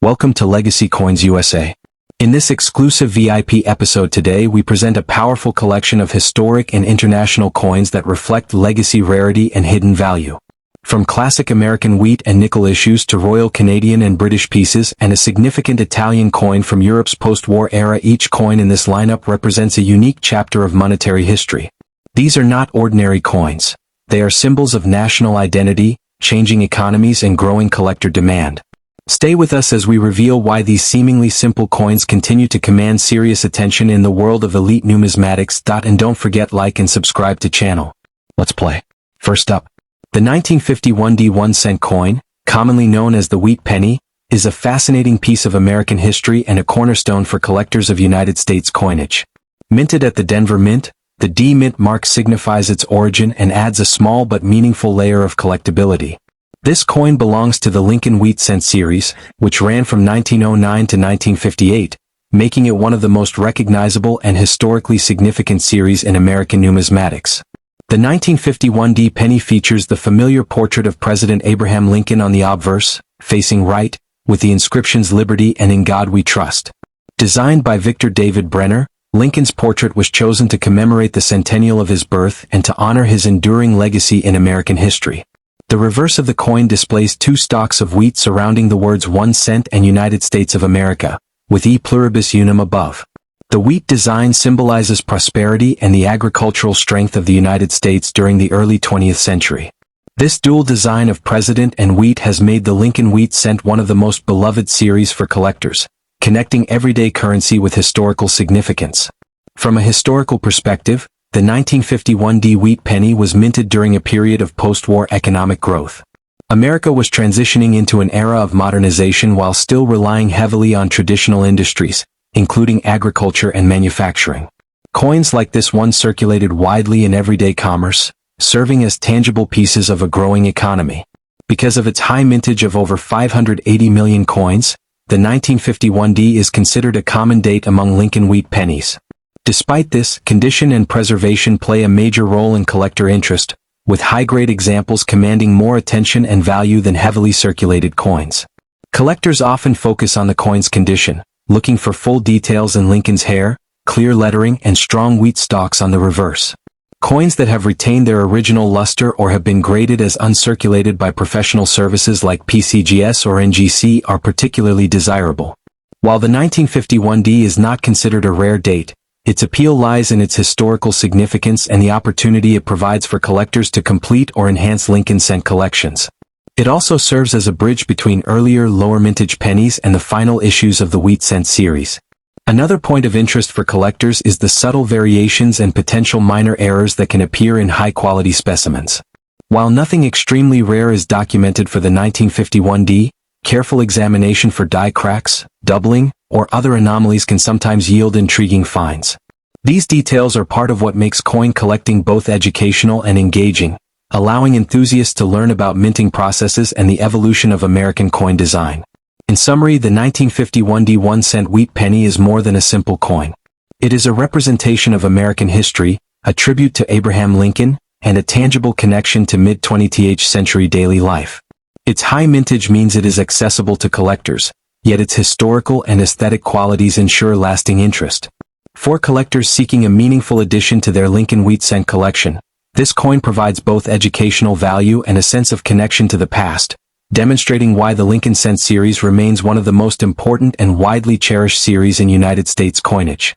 Welcome to Legacy Coins USA. In this exclusive VIP episode today, we present a powerful collection of historic and international coins that reflect legacy rarity and hidden value. From classic American wheat and nickel issues to Royal Canadian and British pieces and a significant Italian coin from Europe's post-war era, each coin in this lineup represents a unique chapter of monetary history. These are not ordinary coins. They are symbols of national identity, changing economies, and growing collector demand. Stay with us as we reveal why these seemingly simple coins continue to command serious attention in the world of elite numismatics. And don't forget, like and subscribe to channel. Let's play. First up, the 1951 D1-cent coin, commonly known as the wheat penny, is a fascinating piece of American history and a cornerstone for collectors of United States coinage. Minted at the Denver Mint, the D Mint mark signifies its origin and adds a small but meaningful layer of collectability. This coin belongs to the Lincoln Wheat Cent series, which ran from 1909 to 1958, making it one of the most recognizable and historically significant series in American numismatics. The 1951 D penny features the familiar portrait of President Abraham Lincoln on the obverse, facing right, with the inscriptions "Liberty" and "In God We Trust." Designed by Victor David Brenner, Lincoln's portrait was chosen to commemorate the centennial of his birth and to honor his enduring legacy in American history. The reverse of the coin displays two stalks of wheat surrounding the words 1 cent and United States of America, with E pluribus unum above. The wheat design symbolizes prosperity and the agricultural strength of the United States during the early 20th century. This dual design of president and wheat has made the Lincoln Wheat Cent one of the most beloved series for collectors, connecting everyday currency with historical significance. From a historical perspective, the 1951 D wheat penny was minted during a period of post-war economic growth. America was transitioning into an era of modernization while still relying heavily on traditional industries, including agriculture and manufacturing. Coins like this one circulated widely in everyday commerce, serving as tangible pieces of a growing economy. Because of its high mintage of over 580 million coins, the 1951 D is considered a common date among Lincoln wheat pennies. Despite this, condition and preservation play a major role in collector interest, with high-grade examples commanding more attention and value than heavily circulated coins. Collectors often focus on the coin's condition, looking for full details in Lincoln's hair, clear lettering, and strong wheat stalks on the reverse. Coins that have retained their original luster or have been graded as uncirculated by professional services like PCGS or NGC are particularly desirable. While the 1951 D is not considered a rare date, its appeal lies in its historical significance and the opportunity it provides for collectors to complete or enhance Lincoln Cent collections. It also serves as a bridge between earlier, lower mintage pennies and the final issues of the Wheat Cent series. Another point of interest for collectors is the subtle variations and potential minor errors that can appear in high-quality specimens. While nothing extremely rare is documented for the 1951 D, careful examination for die cracks, doubling, or other anomalies can sometimes yield intriguing finds. These details are part of what makes coin collecting both educational and engaging, allowing enthusiasts to learn about minting processes and the evolution of American coin design. In summary, the 1951 D 1-cent wheat penny is more than a simple coin. It is a representation of American history, a tribute to Abraham Lincoln, and a tangible connection to mid-20th century daily life. Its high mintage means it is accessible to collectors, yet its historical and aesthetic qualities ensure lasting interest. For collectors seeking a meaningful addition to their Lincoln Wheat Cent collection, this coin provides both educational value and a sense of connection to the past, demonstrating why the Lincoln Cent series remains one of the most important and widely cherished series in United States coinage.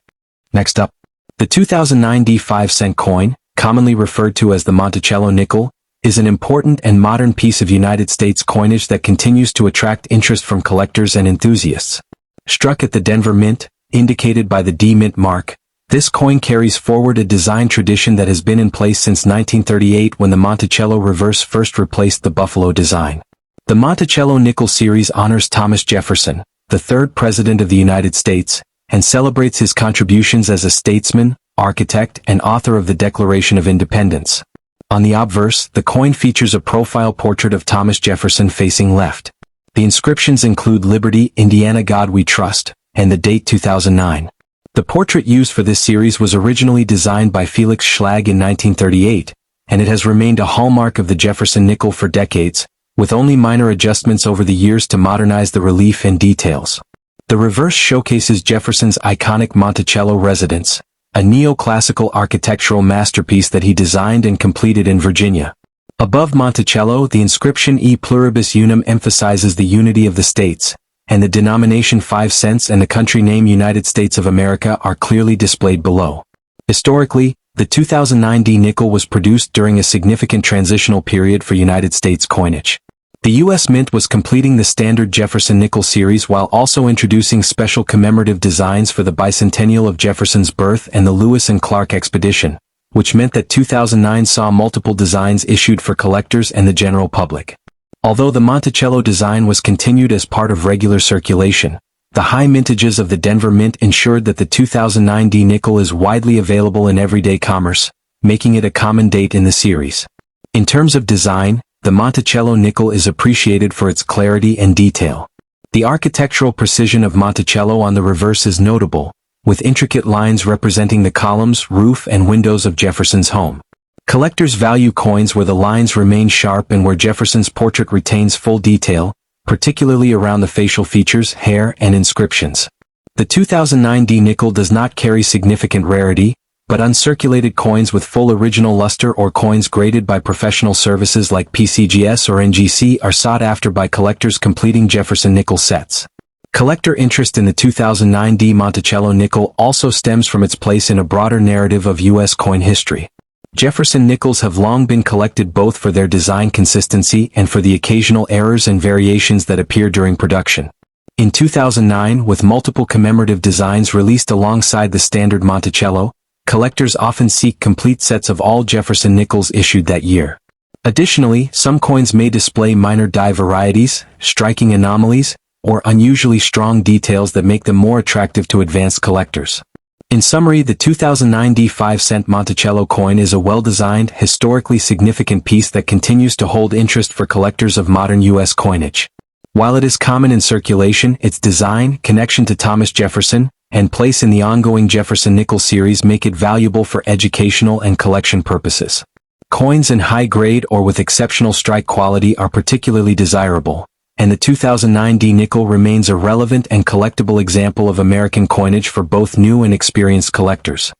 Next up, the 2009 D 5-cent coin, commonly referred to as the Monticello nickel, is an important and modern piece of United States coinage that continues to attract interest from collectors and enthusiasts. Struck at the Denver Mint, indicated by the D Mint mark, this coin carries forward a design tradition that has been in place since 1938 when the Monticello reverse first replaced the Buffalo design. The Monticello nickel series honors Thomas Jefferson, the third President of the United States, and celebrates his contributions as a statesman, architect, and author of the Declaration of Independence. On the obverse, the coin features a profile portrait of Thomas Jefferson facing left. The inscriptions include "Liberty, Indiana, God We Trust," and the date 2009. The portrait used for this series was originally designed by Felix Schlag in 1938, and it has remained a hallmark of the Jefferson nickel for decades, with only minor adjustments over the years to modernize the relief and details. The reverse showcases Jefferson's iconic Monticello residence, a neoclassical architectural masterpiece that he designed and completed in Virginia. Above Monticello, the inscription E Pluribus Unum emphasizes the unity of the states, and the denomination 5 cents and the country name United States of America are clearly displayed below. Historically, the 2009 D nickel was produced during a significant transitional period for United States coinage. The U.S. Mint was completing the standard Jefferson nickel series while also introducing special commemorative designs for the bicentennial of Jefferson's birth and the Lewis and Clark expedition, which meant that 2009 saw multiple designs issued for collectors and the general public. Although the Monticello design was continued as part of regular circulation, the high mintages of the Denver Mint ensured that the 2009 D nickel is widely available in everyday commerce, making it a common date in the series. In terms of design, the Monticello nickel is appreciated for its clarity and detail. The architectural precision of Monticello on the reverse is notable, with intricate lines representing the columns, roof, and windows of Jefferson's home. Collectors value coins where the lines remain sharp and where Jefferson's portrait retains full detail, particularly around the facial features, hair, and inscriptions. The 2009 D nickel does not carry significant rarity, but uncirculated coins with full original luster or coins graded by professional services like PCGS or NGC are sought after by collectors completing Jefferson nickel sets. Collector interest in the 2009 D Monticello nickel also stems from its place in a broader narrative of U.S. coin history. Jefferson nickels have long been collected both for their design consistency and for the occasional errors and variations that appear during production. In 2009, with multiple commemorative designs released alongside the standard Monticello, collectors often seek complete sets of all Jefferson nickels issued that year. Additionally, some coins may display minor die varieties, striking anomalies, or unusually strong details that make them more attractive to advanced collectors. In summary, the 2009 D 5-cent Monticello coin is a well-designed, historically significant piece that continues to hold interest for collectors of modern U.S. coinage. While it is common in circulation, its design, connection to Thomas Jefferson, and place in the ongoing Jefferson nickel series make it valuable for educational and collection purposes. Coins in high grade or with exceptional strike quality are particularly desirable, and the 2009 D nickel remains a relevant and collectible example of American coinage for both new and experienced collectors.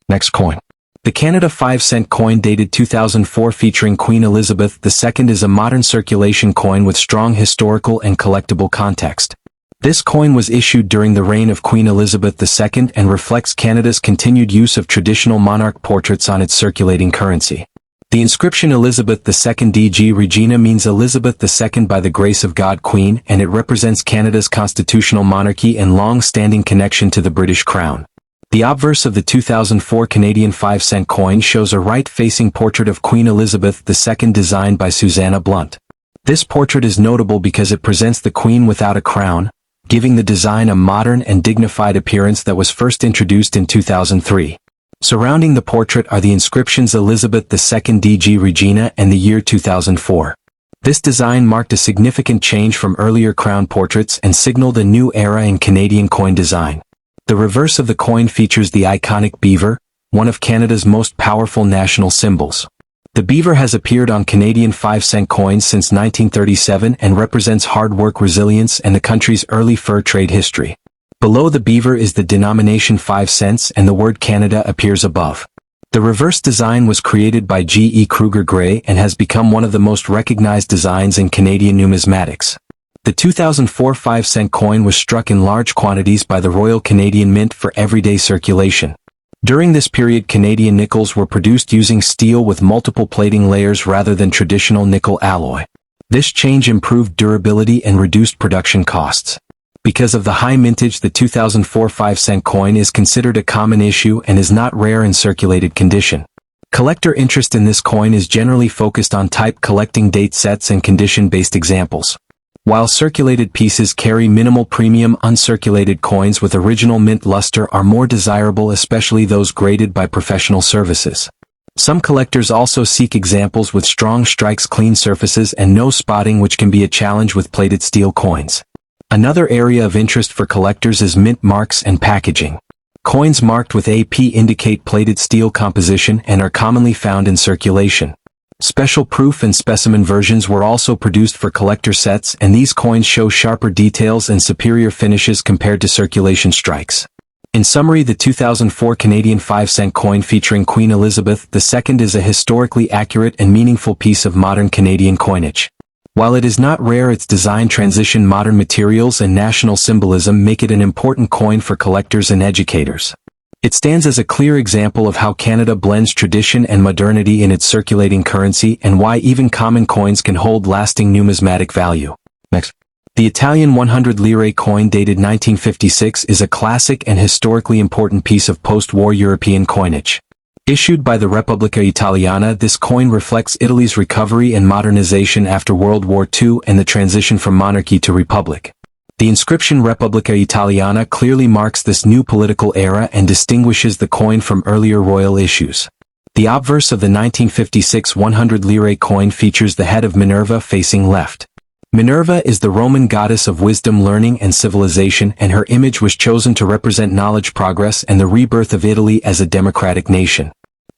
Next coin. The Canada 5-cent coin dated 2004 featuring Queen Elizabeth II is a modern circulation coin with strong historical and collectible context. This coin was issued during the reign of Queen Elizabeth II and reflects Canada's continued use of traditional monarch portraits on its circulating currency. The inscription Elizabeth II DG Regina means Elizabeth II by the grace of God Queen, and it represents Canada's constitutional monarchy and long-standing connection to the British Crown. The obverse of the 2004 Canadian 5-cent coin shows a right-facing portrait of Queen Elizabeth II designed by Susanna Blunt. This portrait is notable because it presents the Queen without a crown, giving the design a modern and dignified appearance that was first introduced in 2003. Surrounding the portrait are the inscriptions Elizabeth II DG Regina and the year 2004. This design marked a significant change from earlier crown portraits and signaled a new era in Canadian coin design. The reverse of the coin features the iconic beaver, one of Canada's most powerful national symbols. The beaver has appeared on Canadian 5-cent coins since 1937 and represents hard work, resilience, and the country's early fur trade history. Below the beaver is the denomination 5 cents and the word Canada appears above. The reverse design was created by G. E. Kruger Gray and has become one of the most recognized designs in Canadian numismatics. The 2004 5-cent coin was struck in large quantities by the Royal Canadian Mint for everyday circulation. During this period, Canadian nickels were produced using steel with multiple plating layers rather than traditional nickel alloy. This change improved durability and reduced production costs. Because of the high mintage, the 2004 5-cent coin is considered a common issue and is not rare in circulated condition. Collector interest in this coin is generally focused on type collecting date sets and condition-based examples. While circulated pieces carry minimal premium, uncirculated coins with original mint luster are more desirable, especially those graded by professional services. Some collectors also seek examples with strong strikes, clean surfaces, and no spotting, which can be a challenge with plated steel coins. Another area of interest for collectors is mint marks and packaging. Coins marked with AP indicate plated steel composition and are commonly found in circulation. Special proof and specimen versions were also produced for collector sets, and these coins show sharper details and superior finishes compared to circulation strikes. In summary, the 2004 Canadian 5-cent coin featuring Queen Elizabeth II is a historically accurate and meaningful piece of modern Canadian coinage. While it is not rare, its design transition modern materials and national symbolism make it an important coin for collectors and educators. It stands as a clear example of how Canada blends tradition and modernity in its circulating currency, and why even common coins can hold lasting numismatic value. Next. The Italian 100 lire coin dated 1956 is a classic and historically important piece of post-war European coinage. Issued by the Repubblica Italiana, this coin reflects Italy's recovery and modernization after World War II and the transition from monarchy to republic. The inscription Repubblica Italiana clearly marks this new political era and distinguishes the coin from earlier royal issues. The obverse of the 1956 100 lire coin features the head of Minerva facing left. Minerva is the Roman goddess of wisdom, learning, and civilization, and her image was chosen to represent knowledge, progress, and the rebirth of Italy as a democratic nation.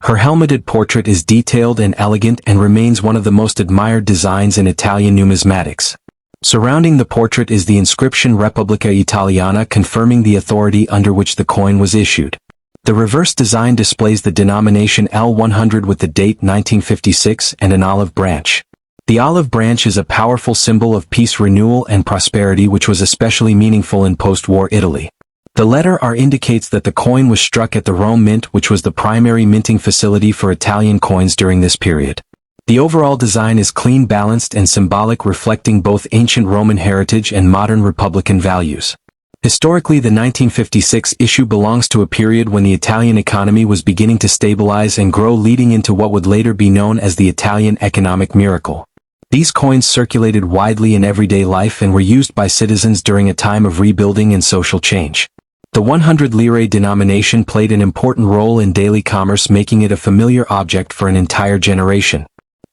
Her helmeted portrait is detailed and elegant and remains one of the most admired designs in Italian numismatics. Surrounding the portrait is the inscription Repubblica Italiana, confirming the authority under which the coin was issued. The reverse design displays the denomination L100 with the date 1956 and an olive branch. The olive branch is a powerful symbol of peace, renewal, and prosperity, which was especially meaningful in post-war Italy. The letter R indicates that the coin was struck at the Rome Mint, which was the primary minting facility for Italian coins during this period. The overall design is clean, balanced, and symbolic, reflecting both ancient Roman heritage and modern republican values. Historically, the 1956 issue belongs to a period when the Italian economy was beginning to stabilize and grow, leading into what would later be known as the Italian economic miracle. These coins circulated widely in everyday life and were used by citizens during a time of rebuilding and social change. The 100 lire denomination played an important role in daily commerce, making it a familiar object for an entire generation.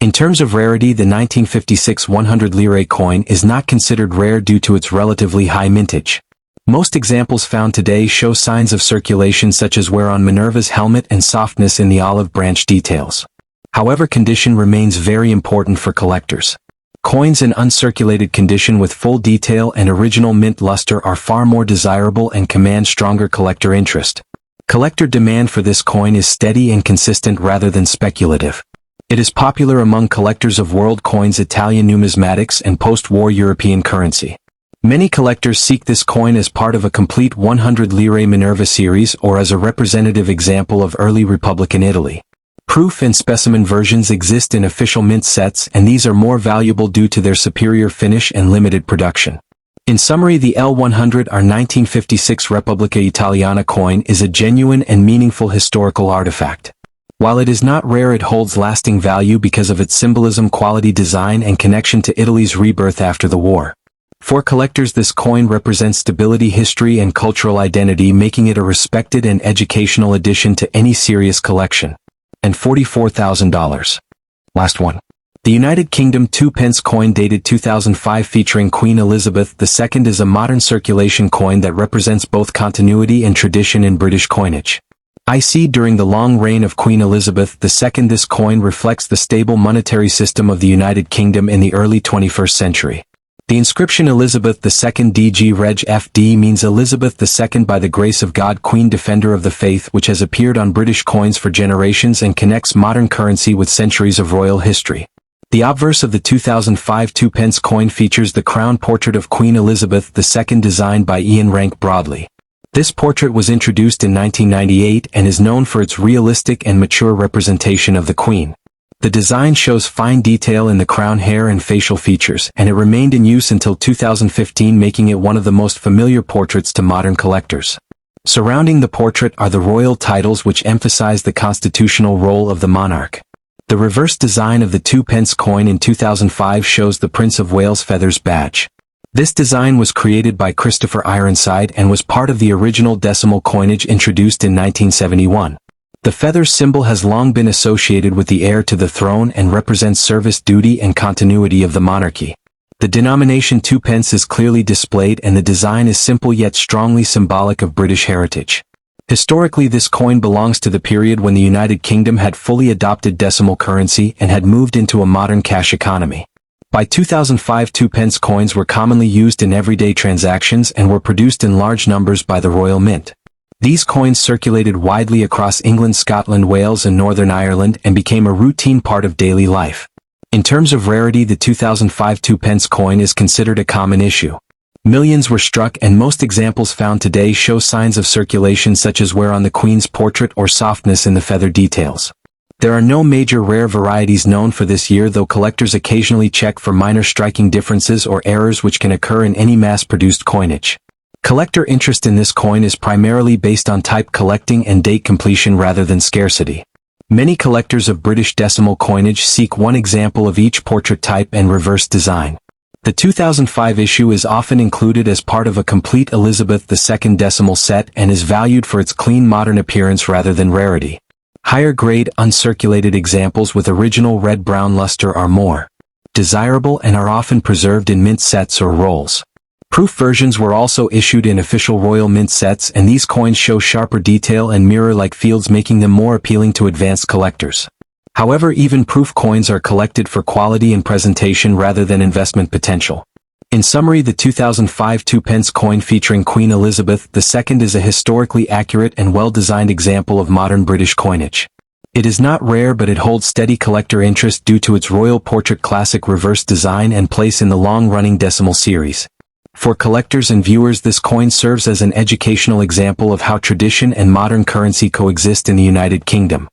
In terms of rarity, the 1956 100 lire coin is not considered rare due to its relatively high mintage. Most examples found today show signs of circulation, such as wear on Minerva's helmet and softness in the olive branch details. However, condition remains very important for collectors. Coins in uncirculated condition with full detail and original mint luster are far more desirable and command stronger collector interest. Collector demand for this coin is steady and consistent rather than speculative. It is popular among collectors of world coins, Italian numismatics, and post-war European currency. Many collectors seek this coin as part of a complete 100 lire Minerva series or as a representative example of early Republican Italy. Proof and specimen versions exist in official mint sets, and these are more valuable due to their superior finish and limited production. In summary, the L100 R 1956 Repubblica Italiana coin is a genuine and meaningful historical artifact. While it is not rare, it holds lasting value because of its symbolism, quality, design, and connection to Italy's rebirth after the war. For collectors, this coin represents stability, history, and cultural identity, making it a respected and educational addition to any serious collection. And $44,000. Last one. The United Kingdom 2-pence coin dated 2005 featuring Queen Elizabeth II is a modern circulation coin that represents both continuity and tradition in British coinage. During the long reign of Queen Elizabeth II, this coin reflects the stable monetary system of the United Kingdom in the early 21st century. The inscription Elizabeth II DG Reg FD means Elizabeth II by the grace of God, Queen, Defender of the Faith, which has appeared on British coins for generations and connects modern currency with centuries of royal history. The obverse of the 2005 2-pence coin features the crown portrait of Queen Elizabeth II designed by Ian Rank Broadley. This portrait was introduced in 1998 and is known for its realistic and mature representation of the Queen. The design shows fine detail in the crown hair and facial features, and it remained in use until 2015, making it one of the most familiar portraits to modern collectors. Surrounding the portrait are the royal titles, which emphasize the constitutional role of the monarch. The reverse design of the 2-pence coin in 2005 shows the Prince of Wales feathers badge. This design was created by Christopher Ironside and was part of the original decimal coinage introduced in 1971. The feather symbol has long been associated with the heir to the throne and represents service, duty, and continuity of the monarchy. The denomination 2-pence is clearly displayed, and the design is simple yet strongly symbolic of British heritage. Historically, this coin belongs to the period when the United Kingdom had fully adopted decimal currency and had moved into a modern cash economy. By 2005, 2-pence coins were commonly used in everyday transactions and were produced in large numbers by the Royal Mint. These coins circulated widely across England, Scotland, Wales, and Northern Ireland and became a routine part of daily life. In terms of rarity, the 2005 2-pence coin is considered a common issue. Millions were struck, and most examples found today show signs of circulation such as wear on the Queen's portrait or softness in the feather details. There are no major rare varieties known for this year, though collectors occasionally check for minor striking differences or errors which can occur in any mass-produced coinage. Collector interest in this coin is primarily based on type collecting and date completion rather than scarcity. Many collectors of British decimal coinage seek one example of each portrait type and reverse design. The 2005 issue is often included as part of a complete Elizabeth II decimal set and is valued for its clean modern appearance rather than rarity. Higher-grade, uncirculated examples with original red-brown luster are more desirable and are often preserved in mint sets or rolls. Proof versions were also issued in official Royal Mint sets, and these coins show sharper detail and mirror-like fields, making them more appealing to advanced collectors. However, even proof coins are collected for quality and presentation rather than investment potential. In summary, the 2005 2-pence coin featuring Queen Elizabeth II is a historically accurate and well-designed example of modern British coinage. It is not rare, but it holds steady collector interest due to its royal portrait classic reverse design and place in the long-running decimal series. For collectors and viewers, this coin serves as an educational example of how tradition and modern currency coexist in the United Kingdom.